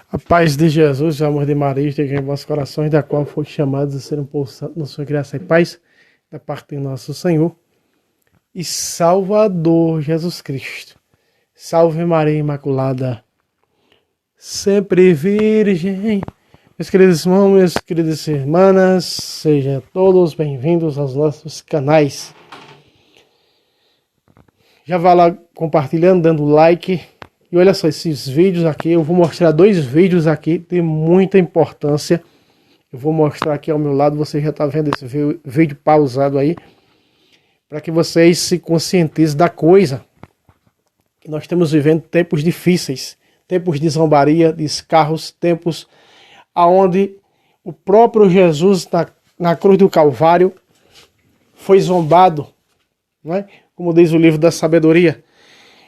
A paz de Jesus, o amor de Maria, esteja em vossos corações, da qual foi chamados a ser um povo santo na sua graça e paz, da parte de nosso Senhor e Salvador Jesus Cristo. Salve Maria Imaculada, sempre virgem. Meus queridos irmãos, minhas queridas irmãs, sejam todos bem-vindos aos nossos canais. Já vá lá compartilhando, dando like. E olha só, esses vídeos aqui, eu vou mostrar 2 vídeos aqui de muita importância. Eu vou mostrar aqui ao meu lado, você já está vendo esse vídeo pausado aí, para que vocês se conscientizem da coisa. Que nós estamos vivendo tempos difíceis, tempos de zombaria, de escarros, tempos onde o próprio Jesus na cruz do Calvário foi zombado, não é? Como diz o livro da sabedoria.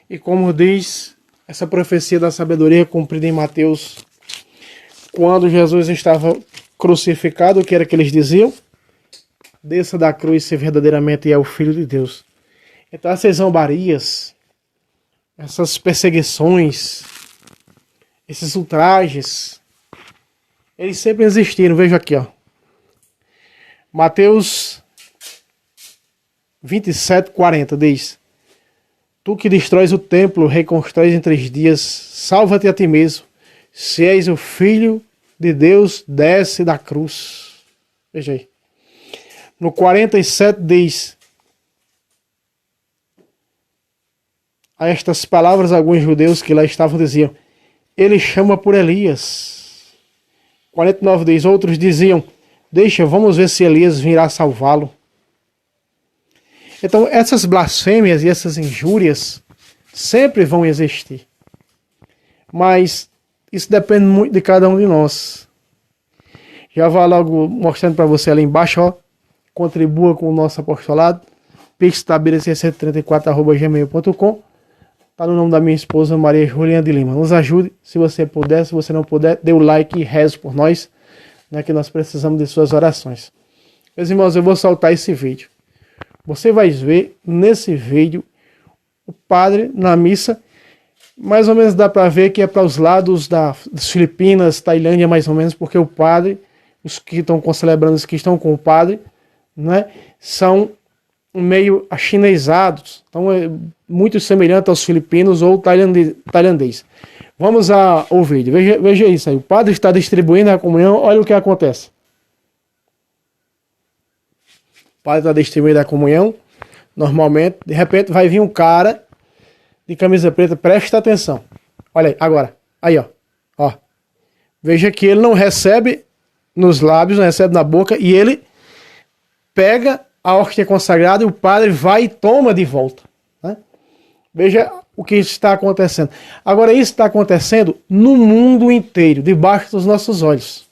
E como diz essa profecia da sabedoria cumprida em Mateus, quando Jesus estava crucificado, o que era que eles diziam? Desça da cruz se verdadeiramente é o Filho de Deus. Então essas zombarias, essas perseguições, esses ultrajes, eles sempre existiram. Veja aqui, ó. Mateus 27:40 diz: Tu que destróis o templo, reconstróis em 3 dias, salva-te a ti mesmo. Se és o Filho de Deus, desce da cruz. Veja aí. No 47 diz: A estas palavras alguns judeus que lá estavam diziam: Ele chama por Elias. 49 diz: Outros diziam: Deixa, vamos ver se Elias virá salvá-lo. Então essas blasfêmias e essas injúrias sempre vão existir. Mas isso depende muito de cada um de nós. Já vou logo mostrando para você ali embaixo, ó. Contribua com o nosso apostolado. pixtabirc134@gmail.com. Está no nome da minha esposa Maria Juliana de Lima. Nos ajude, se você puder, se você não puder, dê o like e reze por nós, né, que nós precisamos de suas orações. Meus irmãos, eu vou soltar esse vídeo. Você vai ver nesse vídeo o padre na missa. Mais ou menos dá para ver que é para os lados das Filipinas, Tailândia, mais ou menos, porque o padre, os que estão celebrando, os que estão com o padre, né, são meio achinesados. Então é muito semelhante aos filipinos ou tailandês. Vamos ao vídeo. Veja isso aí. O padre está distribuindo a comunhão. Olha o que acontece. O padre está distribuindo a comunhão. Normalmente, de repente, vai vir um cara de camisa preta. Presta atenção. Olha aí, agora. Aí, ó. Veja que ele não recebe nos lábios, não recebe na boca. E ele pega a hóstia consagrada e o padre vai e toma de volta. Né? Veja o que está acontecendo. Agora, isso está acontecendo no mundo inteiro, debaixo dos nossos olhos.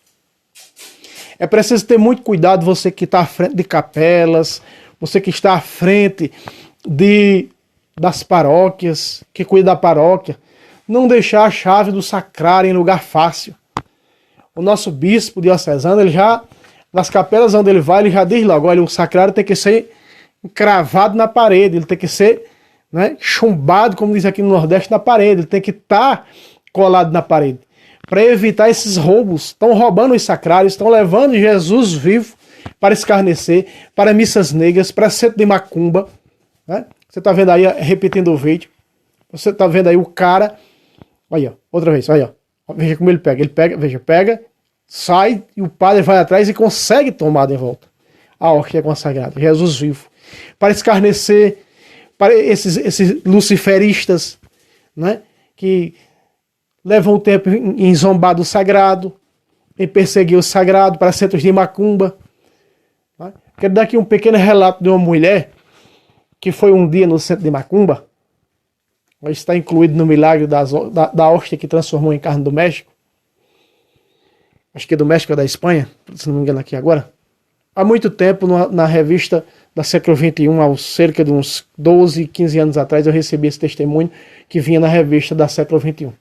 É preciso ter muito cuidado, você que está à frente de capelas, você que está à frente das paróquias, que cuida da paróquia, não deixar a chave do sacrário em lugar fácil. O nosso bispo diocesano, ele já, nas capelas onde ele vai, ele já diz logo, olha, o sacrário tem que ser encravado na parede, ele tem que ser, né, chumbado, como diz aqui no Nordeste, na parede, ele tem que estar colado na parede. Para evitar esses roubos. Estão roubando os sacrários, estão levando Jesus vivo para escarnecer, para missas negras, para centro de macumba. Né? Você está vendo aí, repetindo o vídeo. Você está vendo aí o cara. Aí, ó, outra vez, aí, ó. Veja como ele pega. Ele pega, veja, pega, sai e o padre vai atrás e consegue tomar de volta a hóstia consagrada. Jesus vivo. Para escarnecer, para esses luciferistas, né? Que levam o tempo em zombar do sagrado, em perseguir o sagrado para centros de macumba. Quero dar aqui um pequeno relato de uma mulher que foi um dia no centro de macumba. Está incluído no milagre da hóstia que transformou em carne do México. Acho que é do México ou da Espanha, se não me engano aqui agora. Há muito tempo, na revista da século XXI, há cerca de uns 12, 15 anos atrás, eu recebi esse testemunho que vinha na revista da século XXI.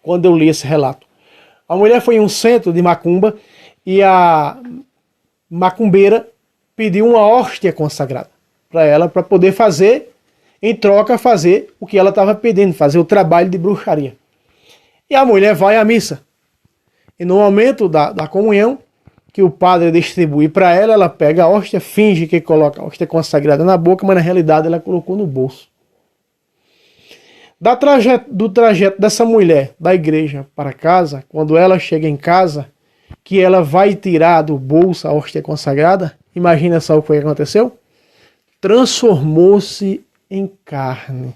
Quando eu li esse relato. A mulher foi em um centro de macumba e a macumbeira pediu uma hóstia consagrada para ela, para poder fazer, em troca, fazer o que ela estava pedindo, fazer o trabalho de bruxaria. E a mulher vai à missa. E no momento da comunhão, que o padre distribui para ela, ela pega a hóstia, finge que coloca a hóstia consagrada na boca, mas na realidade ela colocou no bolso. Do trajeto dessa mulher da igreja para casa, quando ela chega em casa, que ela vai tirar do bolso a hóstia consagrada, imagina só o que aconteceu? Transformou-se em carne.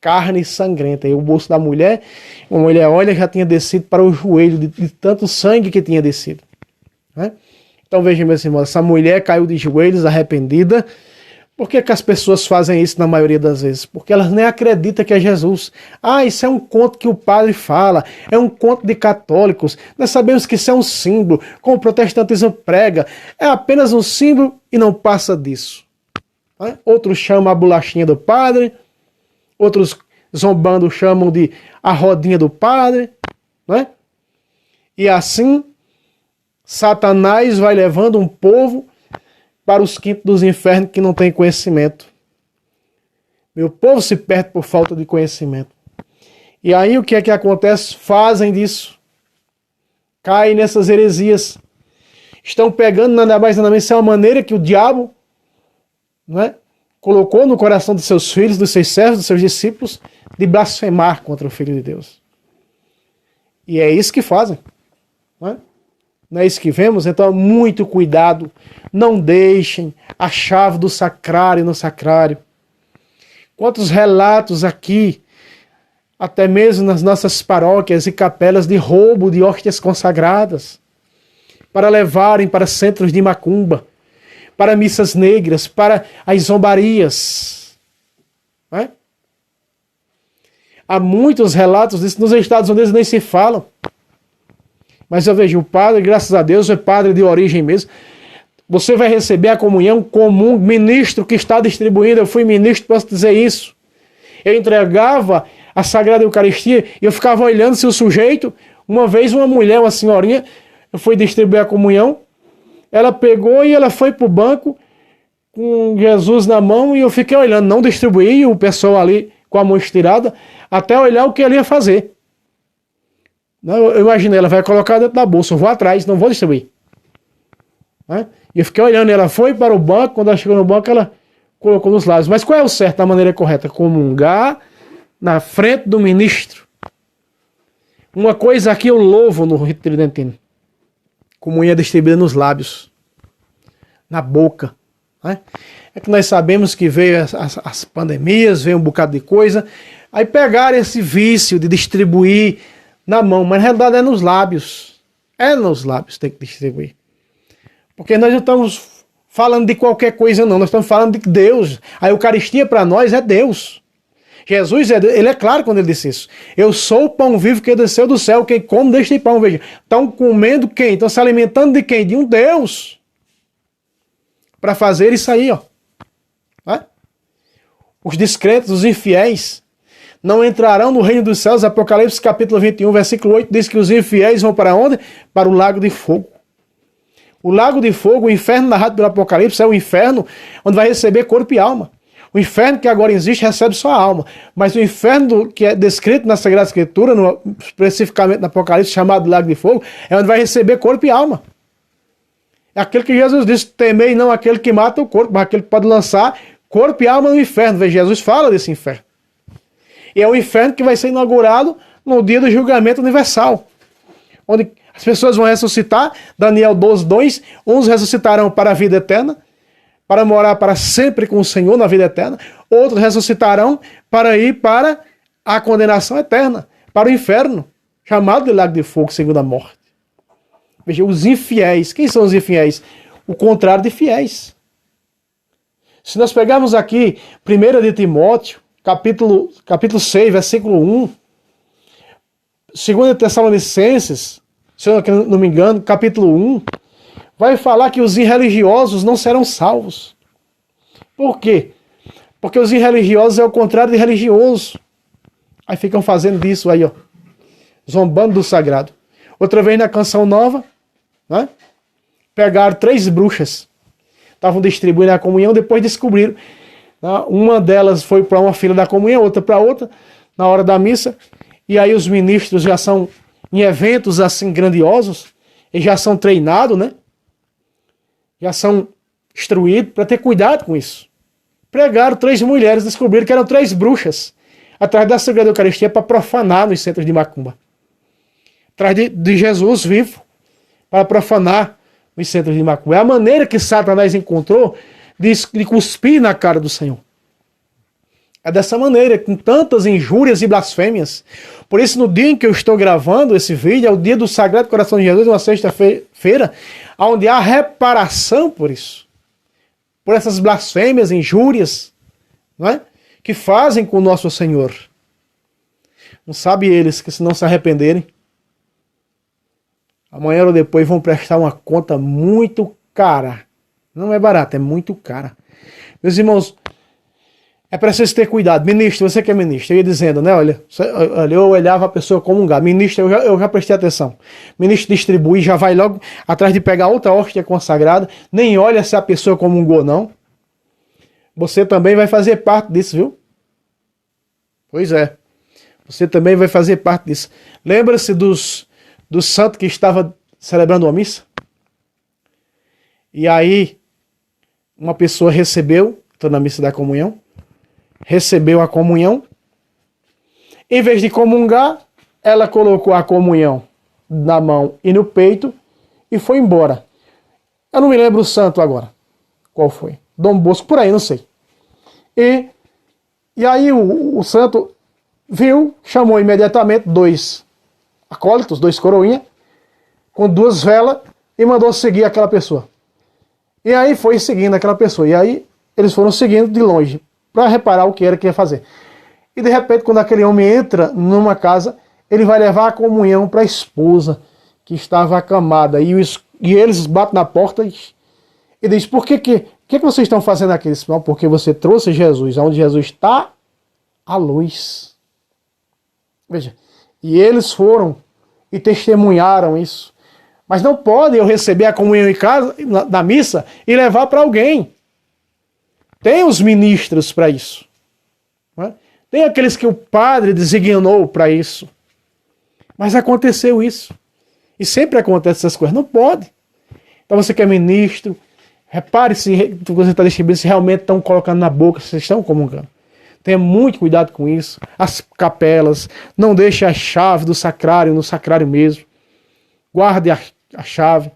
Carne sangrenta. E o bolso da mulher, a mulher olha, já tinha descido para o joelho de tanto sangue que tinha descido. Né? Então veja, meus irmãos, essa mulher caiu de joelhos, arrependida. Por que as pessoas fazem isso na maioria das vezes? Porque elas nem acreditam que é Jesus. Ah, isso é um conto que o padre fala, é um conto de católicos. Nós sabemos que isso é um símbolo, como o protestantismo prega. É apenas um símbolo e não passa disso. Né? Outros chamam a bolachinha do padre, outros zombando chamam de a rodinha do padre. Né? E assim, Satanás vai levando um povo para os quintos dos infernos que não tem conhecimento. Meu povo se perde por falta de conhecimento. E aí o que é que acontece? Fazem disso. Caem nessas heresias. Estão pegando nada mais nada menos. Isso é uma maneira que o diabo, não é, colocou no coração dos seus filhos, dos seus servos, dos seus discípulos, de blasfemar contra o Filho de Deus. E é isso que fazem. Não é? Não é isso que vemos? Então, muito cuidado. Não deixem a chave do sacrário no sacrário. Quantos relatos aqui, até mesmo nas nossas paróquias e capelas, de roubo de hóstias consagradas, para levarem para centros de macumba, para missas negras, para as zombarias. Não é? Há muitos relatos disso. Nos Estados Unidos nem se falam. Mas eu vejo o padre, graças a Deus, é padre de origem mesmo. Você vai receber a comunhão como um ministro que está distribuindo. Eu fui ministro, posso dizer isso. Eu entregava a Sagrada Eucaristia e eu ficava olhando se o sujeito, uma vez uma mulher, uma senhorinha, eu fui distribuir a comunhão, ela pegou e ela foi para o banco com Jesus na mão e eu fiquei olhando, não distribuí, o pessoal ali com a mão estirada, até olhar o que ele ia fazer. Eu imaginei, ela vai colocar dentro da bolsa, eu vou atrás, não vou distribuir. Né? E eu fiquei olhando, ela foi para o banco, quando ela chegou no banco, ela colocou nos lábios. Mas qual é o certo, da maneira correta? Comungar na frente do ministro. Uma coisa aqui eu louvo no rito tridentino. Comunhão distribuída nos lábios, na boca. Né? É que nós sabemos que veio as pandemias, veio um bocado de coisa, aí pegaram esse vício de distribuir na mão, mas na realidade é nos lábios. É nos lábios que tem que distribuir. Porque nós não estamos falando de qualquer coisa não, nós estamos falando de Deus. A Eucaristia para nós é Deus. Jesus, ele é claro quando ele disse isso. Eu sou o pão vivo que desceu do céu, quem come deste pão, veja. Estão comendo quem? Estão se alimentando de quem? De um Deus. Para fazer isso aí, ó. Né? Os descrentes, os infiéis, não entrarão no reino dos céus. Apocalipse capítulo 21, versículo 8, diz que os infiéis vão para onde? Para o lago de fogo. O lago de fogo, o inferno narrado pelo Apocalipse, é o inferno onde vai receber corpo e alma. O inferno que agora existe recebe só a alma. Mas o inferno que é descrito na Sagrada Escritura, especificamente no Apocalipse, chamado lago de fogo, é onde vai receber corpo e alma. É aquele que Jesus disse, temei não aquele que mata o corpo, mas aquele que pode lançar corpo e alma no inferno. Veja, Jesus fala desse inferno. E é o inferno que vai ser inaugurado no dia do julgamento universal, onde as pessoas vão ressuscitar. Daniel 12, 2, uns ressuscitarão para a vida eterna, para morar para sempre com o Senhor na vida eterna, outros ressuscitarão para ir para a condenação eterna, para o inferno, chamado de lago de fogo, segundo a morte. Veja, os infiéis. Quem são os infiéis? O contrário de fiéis. Se nós pegarmos aqui 1 de Timóteo, capítulo 6, versículo 1, 2 de Tessalonicenses, se eu não me engano, capítulo 1, vai falar que os irreligiosos não serão salvos. Por quê? Porque os irreligiosos é o contrário de religioso. Aí ficam fazendo disso aí, ó, zombando do sagrado. Outra vez na Canção Nova, né, pegaram 3 bruxas, estavam distribuindo a comunhão, depois descobriram. Uma delas foi para uma fila da comunhão, outra para outra, na hora da missa. e aí os ministros já são em eventos assim grandiosos, e já são treinados, né? Já são instruídos para ter cuidado com isso. Pregaram 3 mulheres, descobriram que eram 3 bruxas, atrás da Sagrada Eucaristia para profanar nos centros de macumba. Atrás de Jesus vivo, para profanar nos centros de macumba. É a maneira que Satanás encontrou de cuspir na cara do Senhor. É dessa maneira, com tantas injúrias e blasfêmias. Por isso, no dia em que eu estou gravando esse vídeo, é o dia do Sagrado Coração de Jesus, uma sexta-feira, onde há reparação por isso. Por essas blasfêmias, injúrias, não é? Que fazem com o nosso Senhor. Não sabe eles que, se não se arrependerem, amanhã ou depois vão prestar uma conta muito cara. Não é barata, é muito cara. Meus irmãos, é preciso ter cuidado. Ministro, você que é ministro, eu ia dizendo, né? Olha, eu olhava a pessoa comungar. Ministro, eu já prestei atenção. Ministro distribui, já vai logo atrás de pegar outra hóstia consagrada, nem olha se a pessoa comungou, não. Você também vai fazer parte disso, viu? Pois é. Você também vai fazer parte disso. Lembra-se do santo que estava celebrando uma missa? E aí, uma pessoa recebeu, estou na missa da comunhão, recebeu a comunhão, em vez de comungar, ela colocou a comunhão na mão e no peito e foi embora. Eu não me lembro o santo agora. Qual foi? Dom Bosco, por aí, não sei. E aí o santo viu, chamou imediatamente 2 acólitos, 2 coroinhas, com 2 velas, e mandou seguir aquela pessoa. E aí foi seguindo aquela pessoa. E aí eles foram seguindo de longe, para reparar o que era que ia fazer. E de repente, quando aquele homem entra numa casa, ele vai levar a comunhão para a esposa, que estava acamada. E eles batem na porta e diz: por que vocês estão fazendo aquilo? Não, porque você trouxe Jesus. Onde Jesus está, a luz. Veja, e eles foram e testemunharam isso. Mas não pode eu receber a comunhão em casa, na missa, e levar para alguém. Tem os ministros para isso. Né? Tem aqueles que o padre designou para isso. Mas aconteceu isso. E sempre acontece essas coisas. Não pode. Então você que é ministro, repare se você está distribuindo, se realmente estão colocando na boca, se vocês estão comungando. Tenha muito cuidado com isso. As capelas, não deixe a chave do sacrário no sacrário mesmo. Guarde a chave,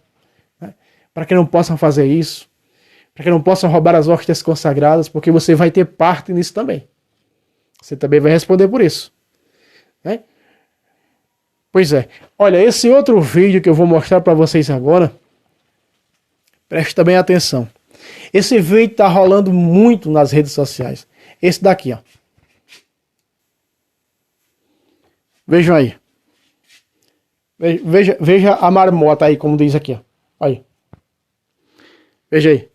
né? Para que não possam fazer isso. Para que não possam roubar as hóstias consagradas, porque você vai ter parte nisso também. Você também vai responder por isso. Né? Pois é. Olha, esse outro vídeo que eu vou mostrar para vocês agora, preste também atenção. Esse vídeo está rolando muito nas redes sociais. Esse daqui, ó. Vejam aí. Veja a marmota aí, como diz aqui, ó. Aí. Veja aí.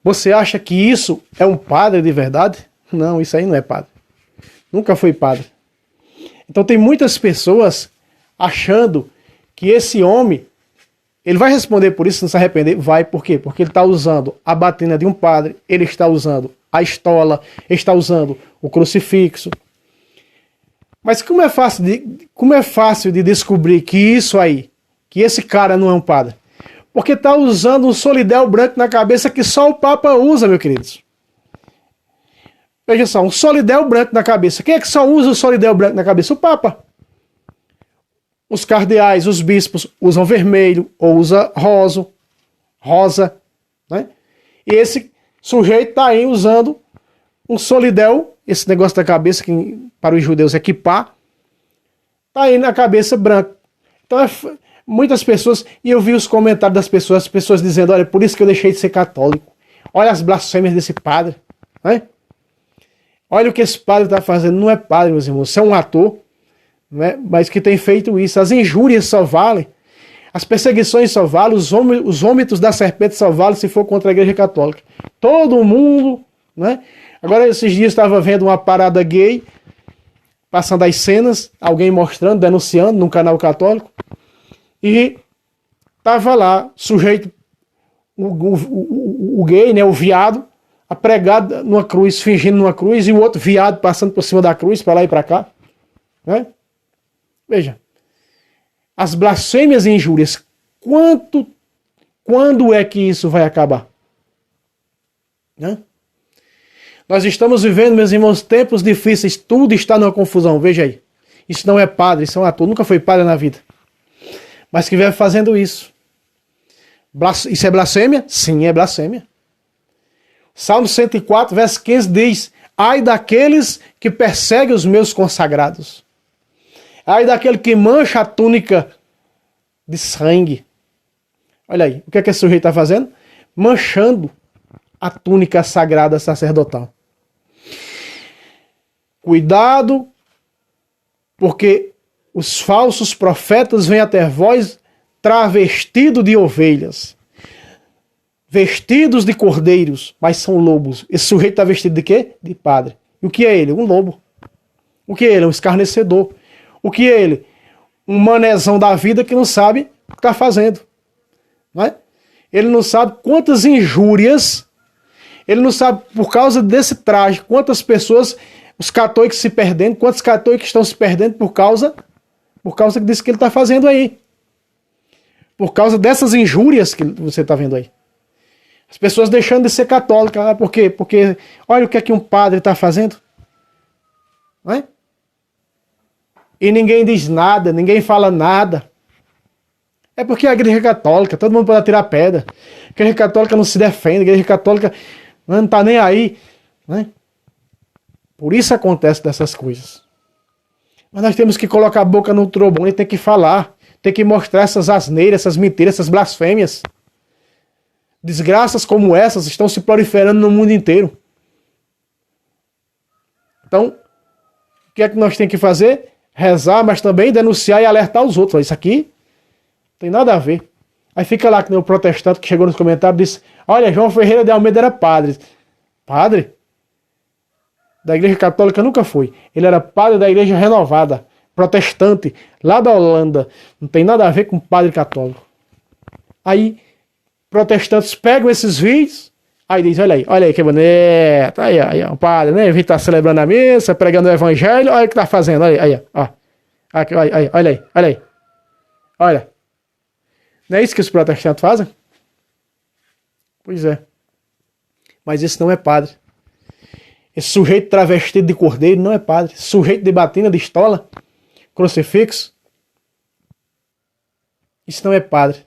Você acha que isso é um padre de verdade? Não, isso aí não é padre. Nunca foi padre. Então tem muitas pessoas achando que esse homem, ele vai responder por isso, não se arrepender? Vai, por quê? Porque ele está usando a batina de um padre, ele está usando a estola, ele está usando o crucifixo. Mas como é fácil de descobrir que isso aí, que esse cara não é um padre? Porque está usando um solidel branco na cabeça que só o Papa usa, meus queridos. Veja só, um solidel branco na cabeça. Quem é que só usa o solidel branco na cabeça? O Papa. Os cardeais, os bispos usam vermelho ou usa rosa, né? E esse sujeito está aí usando um solidel, esse negócio da cabeça que para os judeus é kippá, está aí na cabeça branca. Então muitas pessoas, e eu vi os comentários das pessoas, as pessoas dizendo: olha, por isso que eu deixei de ser católico. Olha as blasfêmias desse padre, né? Olha o que esse padre está fazendo. Não é padre, meus irmãos, isso é um ator, né? Mas que tem feito isso. As injúrias só valem, as perseguições só valem, os vômitos da serpente só valem se for contra a Igreja Católica. Todo mundo, né? Agora, esses dias estava vendo uma parada gay, passando as cenas, alguém mostrando, denunciando num canal católico, e estava lá, sujeito, o gay, né, o viado, a pregar numa cruz, fingindo numa cruz, e o outro viado passando por cima da cruz, para lá e para cá. Né? Veja, as blasfêmias e injúrias, quando é que isso vai acabar? Né? Nós estamos vivendo, meus irmãos, tempos difíceis, tudo está numa confusão, veja aí. Isso não é padre, isso é um ator, nunca foi padre na vida. Mas que vive fazendo isso. Isso é blasfêmia? Sim, é blasfêmia. Salmo 104, verso 15 diz: ai daqueles que perseguem os meus consagrados. Ai daquele que mancha a túnica de sangue. Olha aí, o que é que esse sujeito está fazendo? Manchando a túnica sagrada sacerdotal. Cuidado, porque os falsos profetas vêm até vós travestidos de ovelhas, vestidos de cordeiros, mas são lobos. Esse sujeito está vestido de quê? De padre. E o que é ele? Um lobo. O que é ele? Um escarnecedor. O que é ele? Um manezão da vida que não sabe o que está fazendo. Não é? Ele não sabe quantas injúrias, ele não sabe, por causa desse traje, quantas pessoas, os católicos se perdendo, quantos católicos estão se perdendo por causa disso que ele está fazendo aí. Por causa dessas injúrias que você está vendo aí. As pessoas deixando de ser católicas. Por quê? Porque olha o que é que um padre está fazendo. Não é? E ninguém diz nada, ninguém fala nada. É porque a igreja católica, todo mundo pode tirar pedra. A igreja católica não se defende, a igreja católica não está nem aí. Né? Por isso acontece dessas coisas. Mas nós temos que colocar a boca no trombone e tem que falar. Tem que mostrar essas asneiras, essas mentiras, essas blasfêmias. Desgraças como essas estão se proliferando no mundo inteiro. Então, o que é que nós temos que fazer? Rezar, mas também denunciar e alertar os outros. Isso aqui não tem nada a ver. Aí fica lá que nem o protestante que chegou nos comentários e disse: olha, João Ferreira de Almeida era padre. Padre? Da igreja católica nunca foi. Ele era padre da igreja renovada, protestante, lá da Holanda. Não tem nada a ver com padre católico. Aí, protestantes pegam esses vídeos, aí diz: olha aí que bonito, aí, o padre, né? A gente está celebrando a missa, pregando o evangelho, olha o que está fazendo, olha aí, ó. Olha aí. Olha. Não é isso que os protestantes fazem? Pois é. Mas isso não é padre. Esse sujeito travestido de cordeiro não é padre. Sujeito de batina, de estola, crucifixo. Isso não é padre.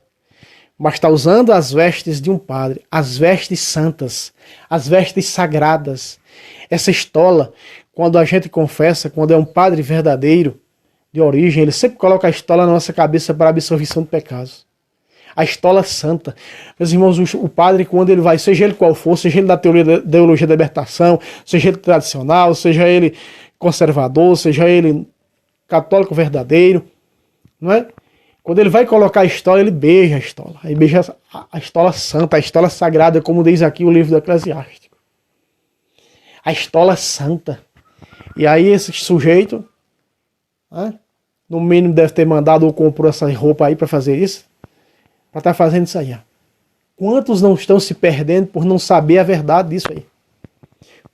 Mas está usando as vestes de um padre. As vestes santas. As vestes sagradas. Essa estola, quando a gente confessa, quando é um padre verdadeiro, de origem, ele sempre coloca a estola na nossa cabeça para a absolvição de pecados. A estola santa. Meus irmãos, o padre, quando ele vai, seja ele qual for, seja ele da teologia da libertação, seja ele tradicional, seja ele conservador, seja ele católico verdadeiro, não é? Quando ele vai colocar a estola, ele beija a estola. Aí beija a estola santa, a estola sagrada, como diz aqui o livro do Eclesiástico. A estola santa. E aí esse sujeito, né, no mínimo deve ter mandado ou comprou essa roupa aí para fazer isso. Para estar fazendo isso aí. Ó. Quantos não estão se perdendo por não saber a verdade disso aí?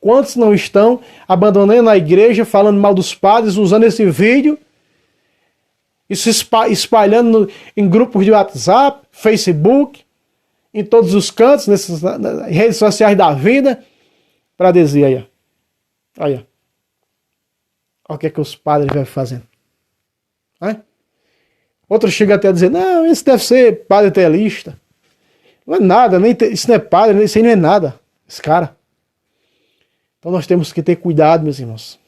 Quantos não estão abandonando a igreja, falando mal dos padres, usando esse vídeo e se espalhando em grupos de WhatsApp, Facebook, em todos os cantos, nessas redes sociais da vida, para dizer aí, ó. Aí, ó. Olha o que é que os padres vão fazendo. É? Outros chegam até a dizer: não, isso deve ser padre telista. Não é nada, isso não é padre, isso aí não é nada. Esse cara. Então nós temos que ter cuidado, meus irmãos.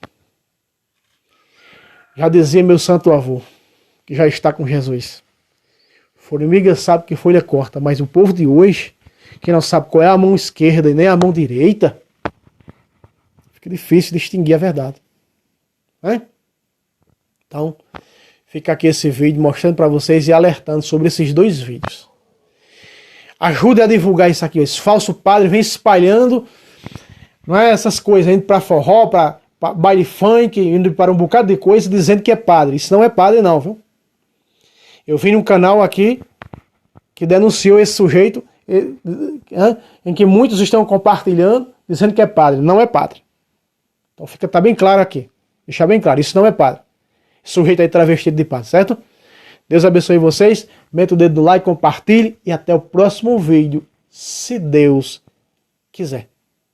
Já dizia meu santo avô, que já está com Jesus: formiga sabe que folha corta, mas o povo de hoje, que não sabe qual é a mão esquerda e nem a mão direita, fica difícil distinguir a verdade. É? Então, fica aqui esse vídeo mostrando para vocês e alertando sobre esses dois vídeos. Ajude a divulgar isso aqui. Esse falso padre vem espalhando, não é, essas coisas, indo para forró, para baile funk, indo para um bocado de coisa, dizendo que é padre. Isso não é padre não, viu? Eu vi num canal aqui que denunciou esse sujeito, em que muitos estão compartilhando, dizendo que é padre. Não é padre. Então tá bem claro aqui. Deixar bem claro, isso não é padre. sujeito aí travestido de padre, certo? Deus abençoe vocês, meta o dedo no like, compartilhe e até o próximo vídeo, se Deus quiser.